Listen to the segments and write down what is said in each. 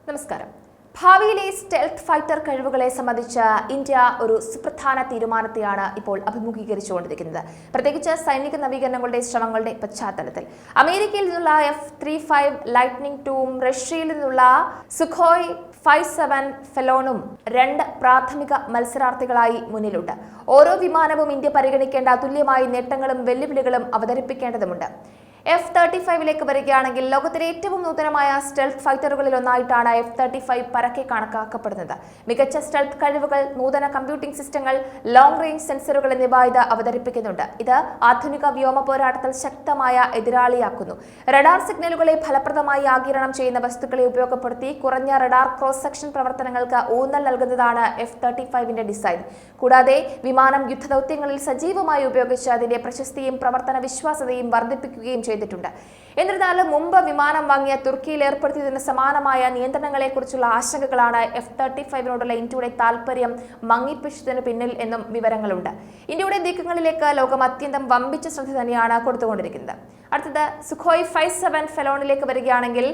നമസ്കാരം. ഭാവിയിലെ stealth fighter കഴിവുകളെ സംബന്ധിച്ച് ഇന്ത്യ ഒരു സുപ്രധാന തീരുമാനത്തെയാണ് ഇപ്പോൾ അഭിമുഖീകരിച്ചുകൊണ്ടിരിക്കുന്നത്. പ്രത്യേകിച്ച് സൈനിക നവീകരണങ്ങളുടെ ശ്രമങ്ങളുടെ പശ്ചാത്തലത്തിൽ അമേരിക്കയിൽ നിന്നുള്ള F-35 ലൈറ്റ്നിംഗ് ടൂവും റഷ്യയിൽ നിന്നുള്ള സുഖോയ് 57 ഫെലോണും രണ്ട് പ്രാഥമിക മത്സരാർത്ഥികളായി മുന്നിലുണ്ട്. ഓരോ വിമാനവും ഇന്ത്യ പരിഗണിക്കേണ്ട തുല്യമായ നേട്ടങ്ങളും വെല്ലുവിളികളും അവതരിപ്പിക്കേണ്ടതുണ്ട്. F-35 വരികയാണെങ്കിൽ ലോകത്തിലെ ഏറ്റവും നൂതനമായ സ്റ്റെൽത്ത് ഫൈറ്ററുകളിൽ ഒന്നായിട്ടാണ് F-35 പരക്കെ കണക്കാക്കപ്പെടുന്നത്. മികച്ച സ്റ്റെൽത്ത് കഴിവുകൾ, നൂതന കമ്പ്യൂട്ടിംഗ് സിസ്റ്റങ്ങൾ, ലോങ് റേഞ്ച് സെൻസറുകൾ എന്നിവ ഇത് അവതരിപ്പിക്കുന്നുണ്ട്. ഇത് ആധുനിക വ്യോമ പോരാട്ടത്തിൽ ശക്തമായ എതിരാളിയാക്കുന്നു. റഡാർ സിഗ്നലുകളെ ഫലപ്രദമായി ആഗിരണം ചെയ്യുന്ന വസ്തുക്കളെ ഉപയോഗപ്പെടുത്തി കുറഞ്ഞ റഡാർ ക്രോസ് സെക്ഷൻ പ്രവർത്തനങ്ങൾക്ക് ഊന്നൽ നൽകുന്നതാണ് F-35 ഡിസൈൻ. കൂടാതെ വിമാനം യുദ്ധദൗത്യങ്ങളിൽ സജീവമായി ഉപയോഗിച്ച് അതിന്റെ പ്രശസ്തിയും പ്രവർത്തന വിശ്വാസ്യതയും വർദ്ധിപ്പിക്കുകയും ചെയ്തിട്ടുണ്ട്. എന്നിരുന്നാലും മുമ്പ് വിമാനം വാങ്ങിയ തുർക്കിയിൽ ഏർപ്പെടുത്തിയതിന് സമാനമായ നിയന്ത്രണങ്ങളെക്കുറിച്ചുള്ള ആശങ്കകളാണ് F-35നോടുള്ള ഇന്ത്യയുടെ താൽപര്യം മങ്ങിപ്പിച്ചതിന് പിന്നിൽ എന്നും വിവരങ്ങളുണ്ട്. ഇന്ത്യയുടെ നീക്കങ്ങളിലേക്ക് ലോകം അത്യന്തം വമ്പിച്ച ശ്രദ്ധ തന്നെയാണ് കൊടുത്തുകൊണ്ടിരിക്കുന്നത്. അടുത്തത് സുഖോയ് 57 ഫെലോണിലേക്ക് വരികയാണെങ്കിൽ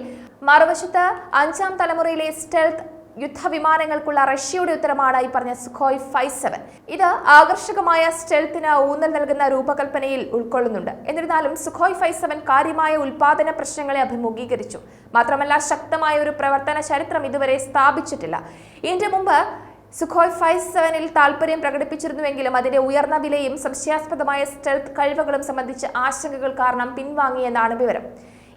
മറുവശത്ത് 5ാം തലമുറയിലെ സ്റ്റെൽത്ത് യുദ്ധവിമാനങ്ങൾക്കുള്ള റഷ്യയുടെ ഉത്തരമാണ് ഈ പറഞ്ഞ സുഖോയ് 57. ഇത് ആകർഷകമായ സ്റ്റെൽത്തിന് ഊന്നൽ നൽകുന്ന രൂപകൽപ്പനയിൽ ഉൾക്കൊള്ളുന്നുണ്ട്. എന്നിരുന്നാലും സുഖോയ് 57 കാര്യമായ ഉൽപാദന പ്രശ്നങ്ങളെ അഭിമുഖീകരിച്ചു. മാത്രമല്ല ശക്തമായ ഒരു പ്രവർത്തന ചരിത്രം ഇതുവരെ സ്ഥാപിച്ചിട്ടില്ല. ഇന്ത്യ മുമ്പ് സുഖോയ് 57 താൽപര്യം പ്രകടിപ്പിച്ചിരുന്നുവെങ്കിലും അതിന്റെ ഉയർന്ന വിലയും സംശയാസ്പദമായ സ്റ്റെൽത്ത് കഴിവുകളും സംബന്ധിച്ച് ആശങ്കകൾ കാരണം പിൻവാങ്ങിയെന്നാണ് വിവരം.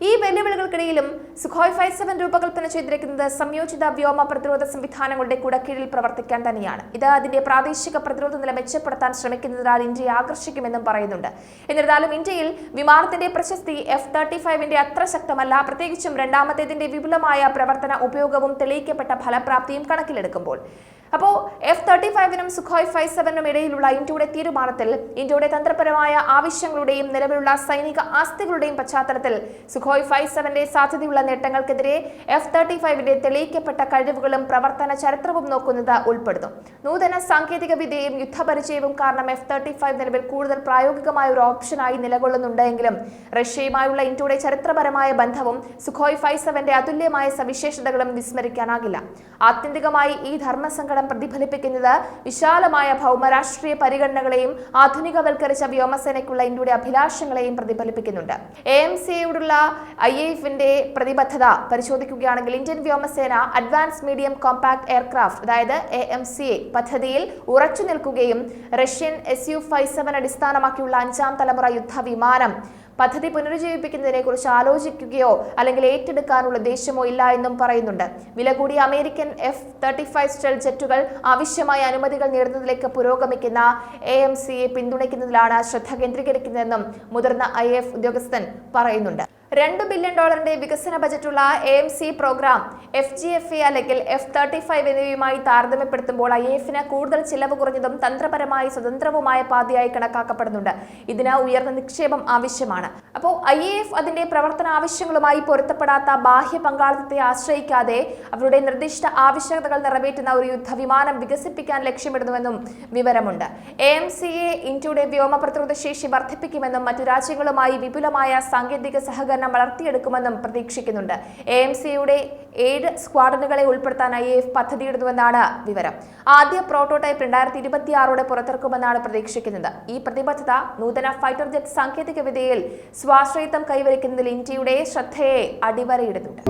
ഈ വെല്ലുവിളികൾക്കിടയിലും സുഖോയ് 57 രൂപകൽപ്പന ചെയ്തിരിക്കുന്നത് സംയോജിത വ്യോമ പ്രതിരോധ സംവിധാനങ്ങളുടെ കുടക്കീഴിൽ പ്രവർത്തിക്കാൻ തന്നെയാണ്. ഇത് അതിന്റെ പ്രാദേശിക പ്രതിരോധ നില മെച്ചപ്പെടുത്താൻ ശ്രമിക്കുന്നതിനാൽ ഇന്ത്യയെ ആകർഷിക്കുമെന്നും പറയുന്നുണ്ട്. എന്നിരുന്നാലും ഇന്ത്യയിൽ വിമാനത്തിന്റെ പ്രശസ്തി F-35 അത്ര ശക്തമല്ല. പ്രത്യേകിച്ചും രണ്ടാമത്തേതിന്റെ വിപുലമായ പ്രവർത്തന ഉപയോഗവും തെളിയിക്കപ്പെട്ട ഫലപ്രാപ്തിയും കണക്കിലെടുക്കുമ്പോൾ. അപ്പോൾ F-35നും സുഖോയ് 57നും ഇടയിലുള്ള ഇന്ത്യയുടെ തീരുമാനത്തിൽ ഇന്ത്യയുടെ തന്ത്രപരമായ ആവശ്യങ്ങളുടെയും നിലവിലുള്ള സൈനിക ആസ്തികളുടെയും പശ്ചാത്തലത്തിൽ സുഖോയ് 57 സാധ്യതയുള്ള നേട്ടങ്ങൾക്കെതിരെ F-35 തെളിയിക്കപ്പെട്ട കഴിവുകളും പ്രവർത്തന ചരിത്രവും നോക്കുന്നത് ഉൾപ്പെടുന്നു. നൂതന സാങ്കേതിക വിദ്യയും യുദ്ധപരിചയവും കാരണം F-35 നിലവിൽ കൂടുതൽ പ്രായോഗികമായ ഒരു ഓപ്ഷനായി നിലകൊള്ളുന്നുണ്ടെങ്കിലും റഷ്യയുമായുള്ള ഇന്ത്യയുടെ ചരിത്രപരമായ ബന്ധവും സുഖോയ് 57 അതുല്യമായ സവിശേഷതകളും വിസ്മരിക്കാനാകില്ല. ആത്യന്തികമായി ഈ ധർമ്മസങ്കടം പ്രതിഫലിപ്പിക്കുന്നത് വിശാലമായ ഭൗമരാഷ്ട്രീയ പരിഗണനകളെയും ആധുനികവൽക്കരിച്ച വ്യോമസേനയ്ക്കുള്ള ഇന്ത്യയുടെ അഭിലാഷങ്ങളെയും പ്രതിഫലിപ്പിക്കുന്നുണ്ട്. AMCAയോടുള്ള IAFന്റെ പ്രതിബദ്ധത പരിശോധിക്കുകയാണെങ്കിൽ ഇന്ത്യൻ വ്യോമസേന അഡ്വാൻസ് മീഡിയം കോമ്പാക്ട് എയർക്രാഫ്റ്റ് അതായത് AMCA പദ്ധതിയിൽ ഉറച്ചു നിൽക്കുകയും റഷ്യൻ Su-57 അടിസ്ഥാനമാക്കിയുള്ള 5ാം തലമുറ യുദ്ധവിമാനം പദ്ധതി പുനരുജ്ജീവിപ്പിക്കുന്നതിനെ കുറിച്ച് ആലോചിക്കുകയോ അല്ലെങ്കിൽ ഏറ്റെടുക്കാനുള്ള ഉദ്ദേശമോ ഇല്ല എന്നും പറയുന്നുണ്ട്. വില കൂടിയ അമേരിക്കൻ F-35 സ്റ്റെൽത്ത് ജെറ്റുകൾ ആവശ്യമായ അനുമതികൾ നേടുന്നതിലേക്ക് പുരോഗമിക്കുന്ന AMCA പിന്തുണയ്ക്കുന്നതിലാണ് ശ്രദ്ധ കേന്ദ്രീകരിക്കുന്നതെന്നും മുതിർന്ന IAF ഉദ്യോഗസ്ഥൻ പറയുന്നുണ്ട്. $2 ബില്യൺ വികസന ബജറ്റുള്ള AMC പ്രോഗ്രാം FGFA അല്ലെങ്കിൽ F-35 എന്നിവയുമായി താരതമ്യപ്പെടുത്തുമ്പോൾ IAFന് കൂടുതൽ ചിലവ് കുറഞ്ഞതും തന്ത്രപരമായി സ്വതന്ത്രവുമായ പാതയായി കണക്കാക്കപ്പെടുന്നുണ്ട്. ഇതിന് ഉയർന്ന നിക്ഷേപം ആവശ്യമാണ്. അപ്പോൾ IAF അതിന്റെ പ്രവർത്തന ആവശ്യങ്ങളുമായി പൊരുത്തപ്പെടാത്ത ബാഹ്യ പങ്കാളിത്തത്തെ ആശ്രയിക്കാതെ അവരുടെ നിർദ്ദിഷ്ട ആവശ്യകതകൾ നിറവേറ്റുന്ന ഒരു യുദ്ധവിമാനം വികസിപ്പിക്കാൻ ലക്ഷ്യമിടുന്നുവെന്നും വിവരമുണ്ട്. AMCA ഇന്ത്യയുടെ വ്യോമ പ്രതിരോധ ശേഷി വർദ്ധിപ്പിക്കുമെന്നും മറ്റു രാജ്യങ്ങളുമായി വിപുലമായ സാങ്കേതിക സഹകരണം വളർത്തിയെടുക്കുമെന്നും പ്രതീക്ഷിക്കുന്നുണ്ട്. AMCയുടെ 7 സ്ക്വാഡനുകളെ ഉൾപ്പെടുത്താൻ IAF പദ്ധതിയിടുന്നുവെന്നാണ് വിവരം. ആദ്യ പ്രോട്ടോടൈപ്പ് 2026 പുറത്തിറക്കുമെന്നാണ് പ്രതീക്ഷിക്കുന്നത്. ഈ പ്രതിബദ്ധത നൂതന ഫൈറ്റർ ജെറ്റ് സാങ്കേതിക വിദ്യയിൽ സ്വാശ്രയത്വം കൈവരിക്കുന്നതിൽ ഇന്ത്യയുടെ ശ്രദ്ധയെ അടിവരയിടുന്നുണ്ട്.